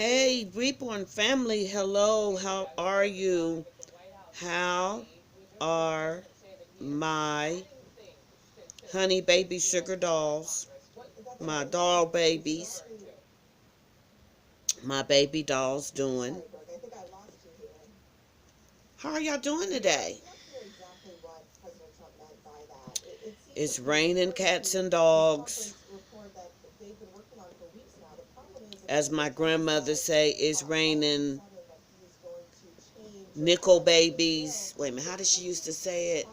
Hey, Reborn family, hello, how are you? How are my honey baby sugar dolls, my doll babies, my baby dolls doing? How are y'all doing today? It's raining cats and dogs. As my grandmother say, it's raining nickel babies. Wait a minute, how did she used to say it?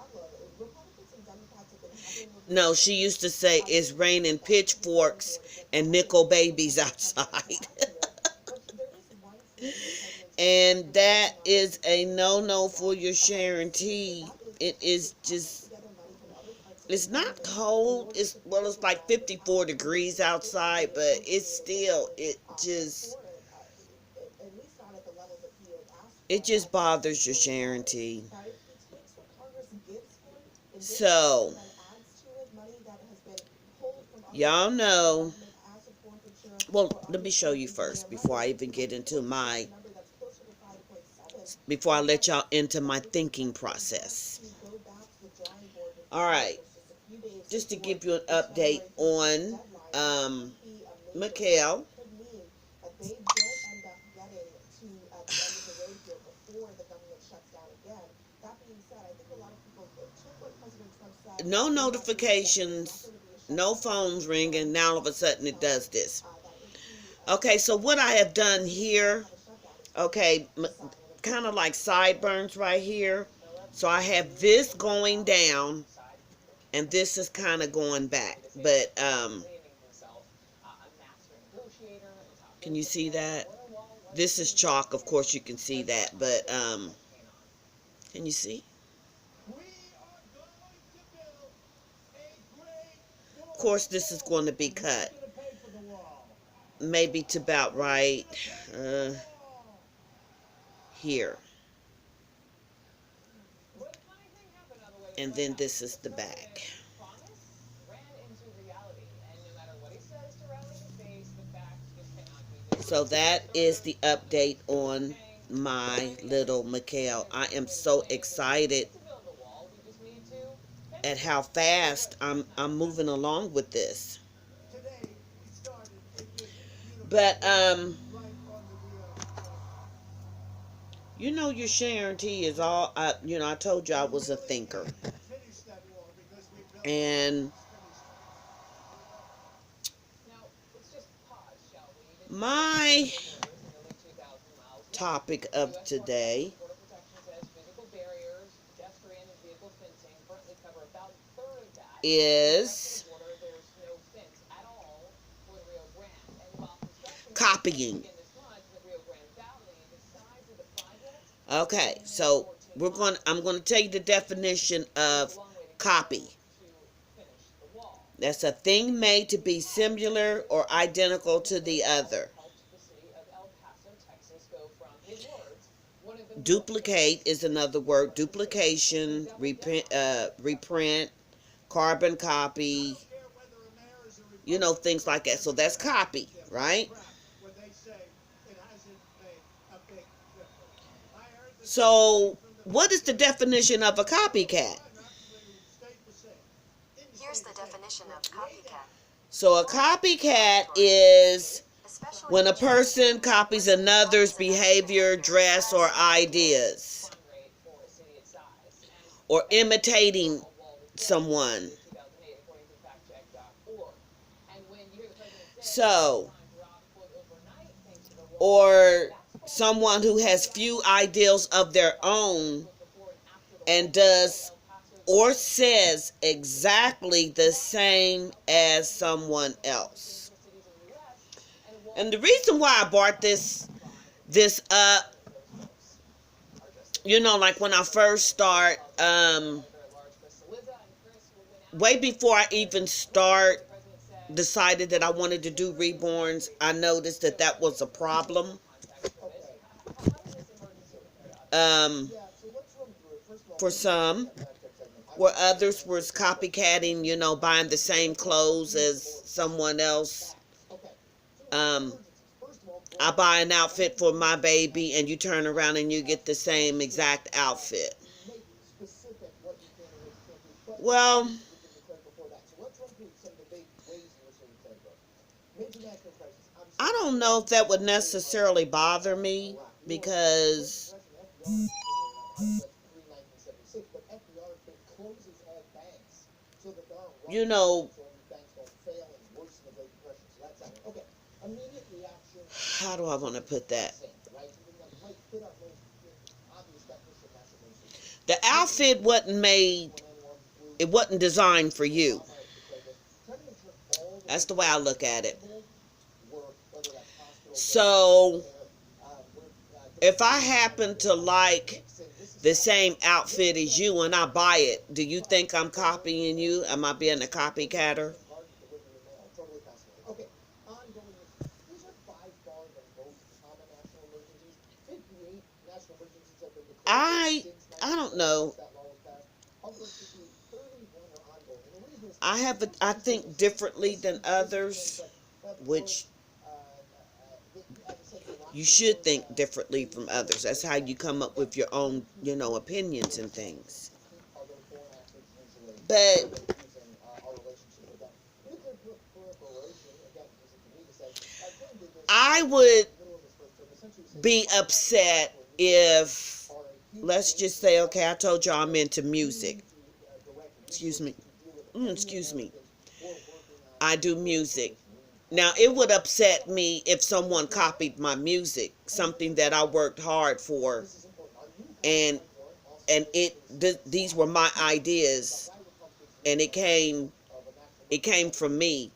No, she used to say it's raining pitchforks and nickel babies outside. And that is a no-no for your Sharon T. It is just, it's not cold. It's like 54 degrees outside, but it just bothers your Sharon T. So, y'all know, well, let me show you first before I even get into before I let y'all into my thinking process. All right, just to give you an update on Mikhail. No notifications, no phones ringing. Now all of a sudden it does this. Okay, so what I have done here, okay, kind of like sideburns right here. So I have this going down, and this is kind of going back. But can you see that? This is chalk, of course you can see that, but can you see? Of course this is going to be cut. Maybe to about right here. And then this is the back. So that is the update on my little Mikhail. I am so excited at how fast I'm moving along with this. But you know, your Sharon T is all. I told you I was a thinker, and my topic of today is copying. Okay, so I'm going to tell you the definition of copy. That's a thing made to be similar or identical to the other. Duplicate is another word. Duplication, reprint, carbon copy, things like that. So that's copy, right? So, what is the definition of a copycat? Here's the definition of copycat. So, a copycat is when a person copies another's behavior, dress, or ideas, or imitating someone. So, or someone who has few ideals of their own and does or says exactly the same as someone else. And the reason why I brought this up, like when I first start, way before I even decided that I wanted to do reborns, I noticed that was a problem. For some, where others was copycatting, buying the same clothes as someone else. I buy an outfit for my baby and you turn around and you get the same exact outfit. Well, I don't know if that would necessarily bother me because, you know, how do I want to put that? The outfit wasn't made, it wasn't designed for you. That's the way I look at it. So, if I happen to like the same outfit as you and I buy it, do you think I'm copying you? Am I being a copycatter? I I don't know. I think differently than others, which you should think differently from others. That's how you come up with your own, opinions and things. But I would be upset if, let's just say, okay, I told you I'm into music. Excuse me. Excuse me. I do music. Now, it would upset me if someone copied my music, something that I worked hard for, and these were my ideas, and it came from me,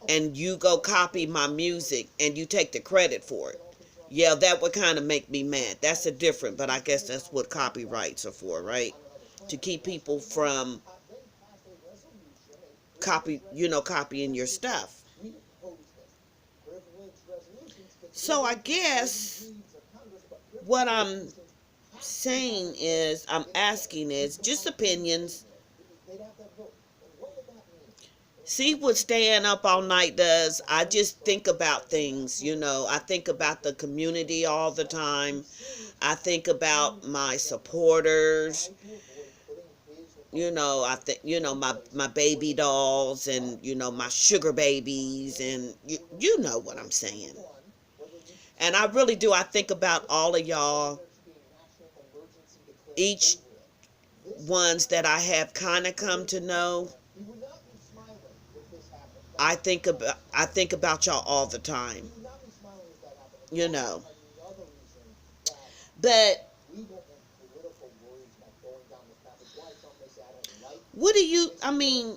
and you go copy my music and you take the credit for it. Yeah, that would kind of make me mad. That's a different, but I guess that's what copyrights are for, right? To keep people from copying your stuff. So I guess what I'm saying is, I'm asking is just opinions. See what staying up all night does? I just think about things, I think about the community all the time. I think about my supporters. I think, my baby dolls and, my sugar babies, and you know what I'm saying. And I really do. I think about all of y'all, each ones that I have kind of come to know. I think about y'all all the time. You know. But what do you, I mean,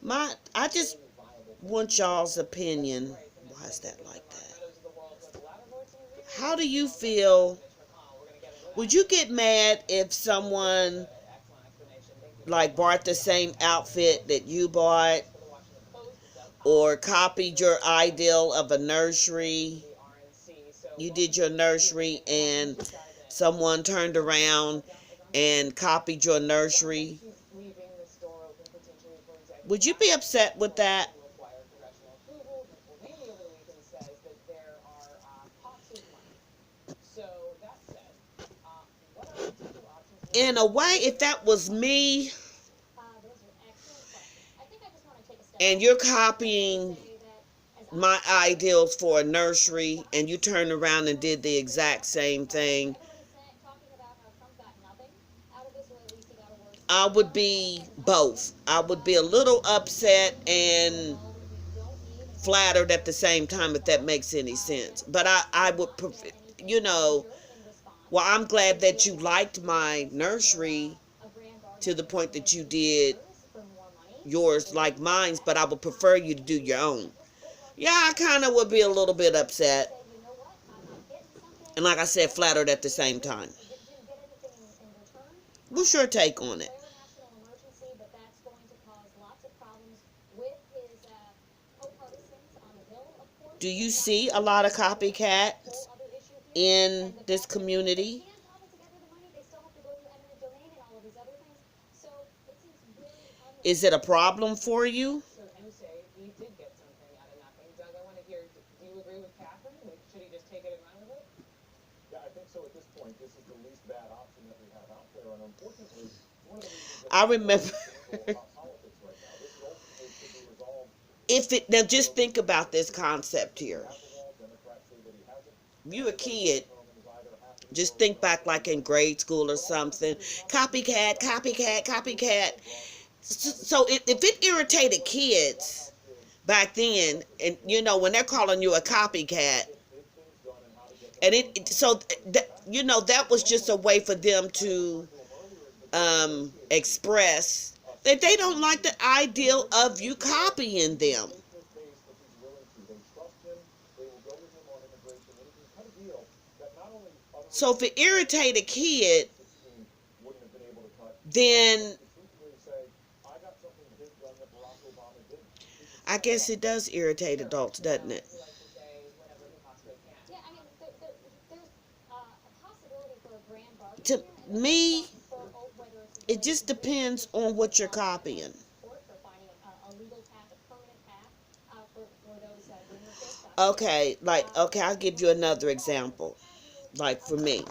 I just want y'all's opinion. Why is that like that? How do you feel? Would you get mad if someone like bought the same outfit that you bought, or copied your ideal of a nursery? You did your nursery and someone turned around and copied your nursery. Would you be upset with that? In a way, if that was me and you're copying my ideals for a nursery and you turned around and did the exact same thing, I would be both. I would be a little upset and flattered at the same time, if that makes any sense. But I would prefer, well, I'm glad that you liked my nursery to the point that you did yours like mine's, but I would prefer you to do your own. Yeah, I kind of would be a little bit upset. And like I said, flattered at the same time. What's your take on it? Do you see a lot of copycats in this community? Is it a problem for you? I remember if it now just think about this concept here. You a kid, just think back like in grade school or something. Copycat, copycat, copycat. So if it irritated kids back then, and you know when they're calling you a copycat, and so that you know that was just a way for them to express that they don't like the ideal of you copying them. So if it irritated a kid, then I guess it does irritate adults, doesn't it? To me, it just depends on what you're copying. Okay, okay, I'll give you another example. Like for me,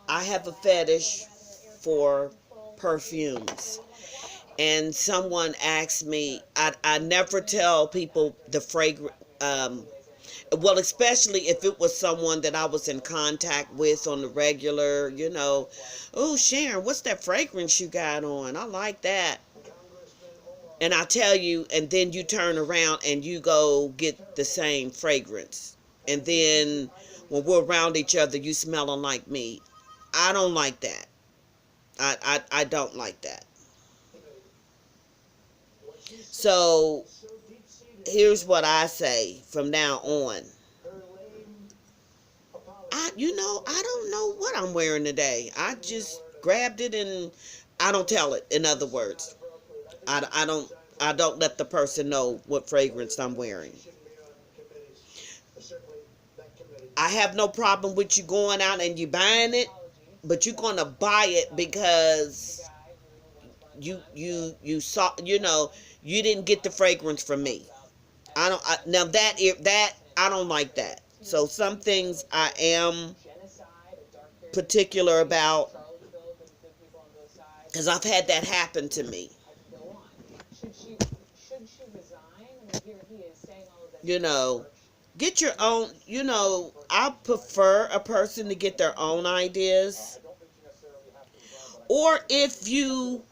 I have a fetish for perfumes. And someone asked me, I never tell people the fragrance, well, especially if it was someone that I was in contact with on the regular, you know, oh, Sharon, what's that fragrance you got on? I like that. And I tell you, and then you turn around and you go get the same fragrance. And then when we're around each other, you smelling like me. I don't like that. I don't like that. So here's what I say from now on. I don't know what I'm wearing today. I just grabbed it and I don't tell it. In other words, I don't let the person know what fragrance I'm wearing. I have no problem with you going out and you buying it, but you're gonna buy it because you saw, you know, you didn't get the fragrance from me. Now that I don't like that. So some things I am particular about because I've had that happen to me. You know, get your own, you know, I prefer a person to get their own ideas. Or if you,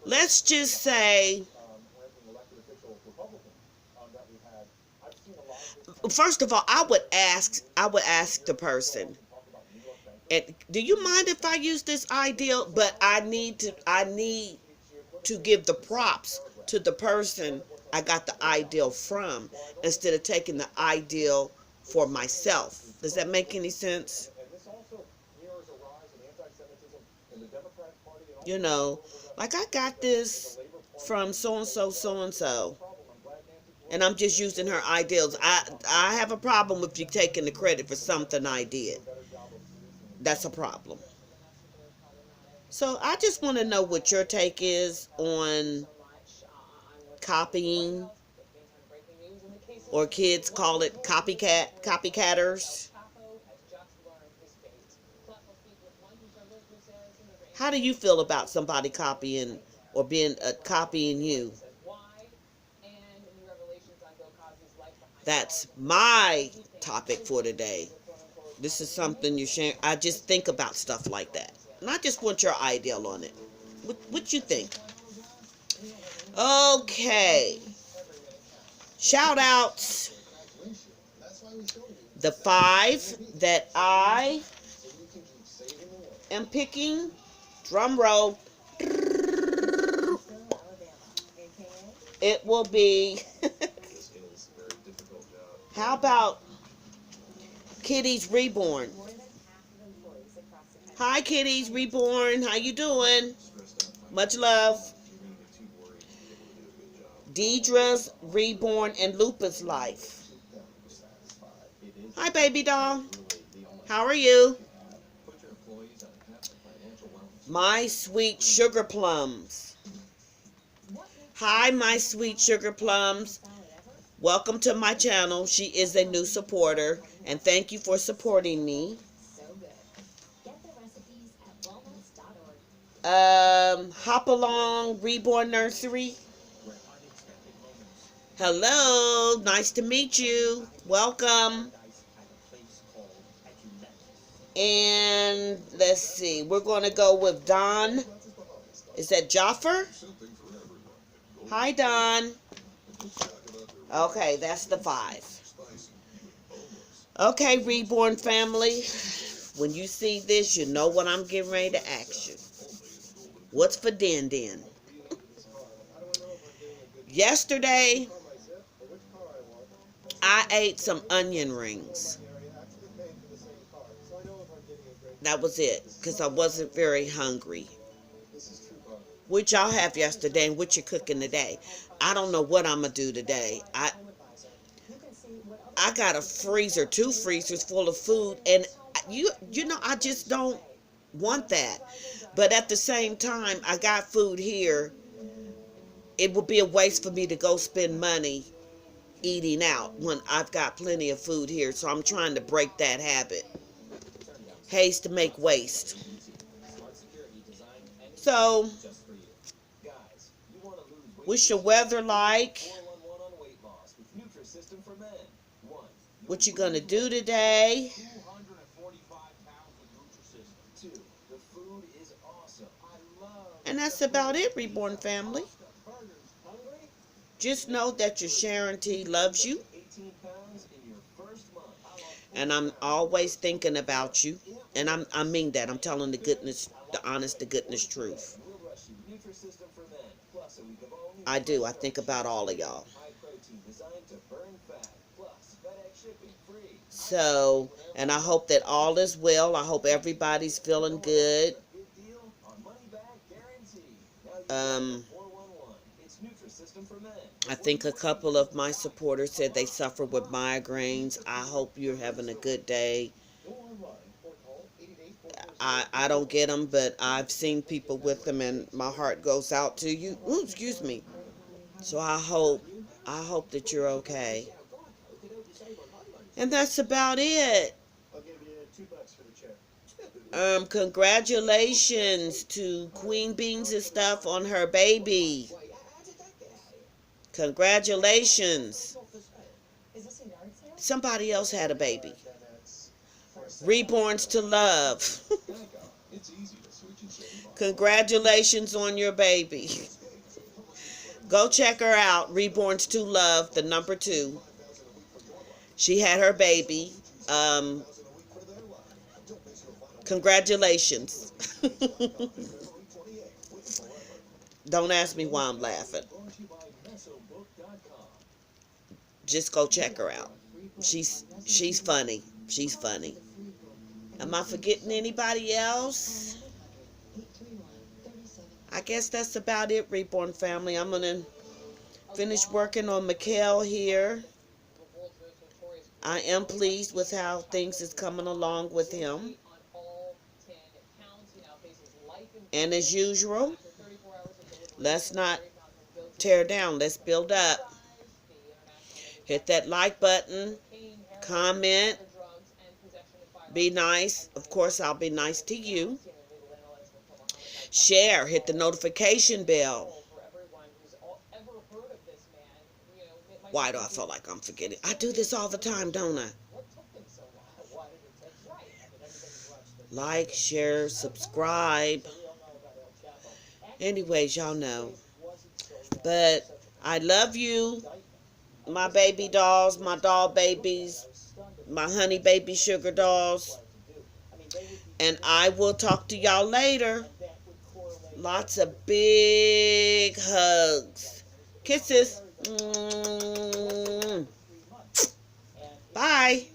let's just say, first of all, I would ask the person, and do you mind if I use this ideal? But I need to give the props to the person I got the ideal from instead of taking the ideal for myself. Does that make any sense? You know, like I got this from so and so, so and so, and I'm just using her ideals. I have a problem with you taking the credit for something I did. That's a problem. So I just want to know what your take is on copying, or kids call it copycatters. How do you feel about somebody copying or being copying you? That's my topic for today. This is something you share. I just think about stuff like that. And I just want your ideal on it. What you think? Okay. Shout outs. The 5 that I am picking. Drum roll. It will be. How about Kitties Reborn? Hi, Kitties Reborn. How you doing? Much love. Deidre's Reborn and Lupus Life. Hi, baby doll. How are you? My Sweet Sugar Plums. Hi, my sweet sugar plums. welcome to my channel. She is a new supporter, and thank you for supporting me. Hop along, Reborn Nursery. Hello, nice to meet you. Welcome. And let's see, we're going to go with Don. Is that Joffer? Hi, Don. Okay, that's the 5. Okay, Reborn family. When you see this, you know what I'm getting ready to ask you. What's for Den Den? Yesterday, I ate some onion rings. That was it, because I wasn't very hungry. What y'all have yesterday and what you're cooking today? I don't know what I'm going to do today. I got a freezer, 2 freezers full of food, and you know, I just don't want that. But at the same time, I got food here. It would be a waste for me to go spend money eating out when I've got plenty of food here. So I'm trying to break that habit. Haste to make waste. So, what's your weather like? What you gonna do today? And that's about it, Reborn family. Just know that your Sharon T loves you. And I'm always thinking about you. And I mean that. I'm telling the goodness, the honest to goodness truth. I do. I think about all of y'all. So, and I hope that all is well. I hope everybody's feeling good. I think a couple of my supporters said they suffer with migraines. I hope you're having a good day. I don't get them, but I've seen people with them, and my heart goes out to you. Ooh, excuse me. So I hope that you're okay. And that's about it. Congratulations to Queen Beans and stuff on her baby. Congratulations. Somebody else had a baby. Reborns to love. Congratulations on your baby. Go check her out. Reborns to love, the number 2. She had her baby. Congratulations. Don't ask me why I'm laughing. Just go check her out. She's funny. She's funny. Am I forgetting anybody else? I guess that's about it, Reborn family. I'm going to finish working on Mikhail here. I am pleased with how things is coming along with him. And as usual, let's not tear down. Let's build up. Hit that like button. Comment. Be nice. Of course, I'll be nice to you. Share. Hit the notification bell. Why do I feel like I'm forgetting? I do this all the time, don't I? Like, share, subscribe. Anyways, y'all know. But I love you, my baby dolls, my doll babies, my honey baby sugar dolls. And I will talk to y'all later. Lots of big hugs. Kisses. Bye.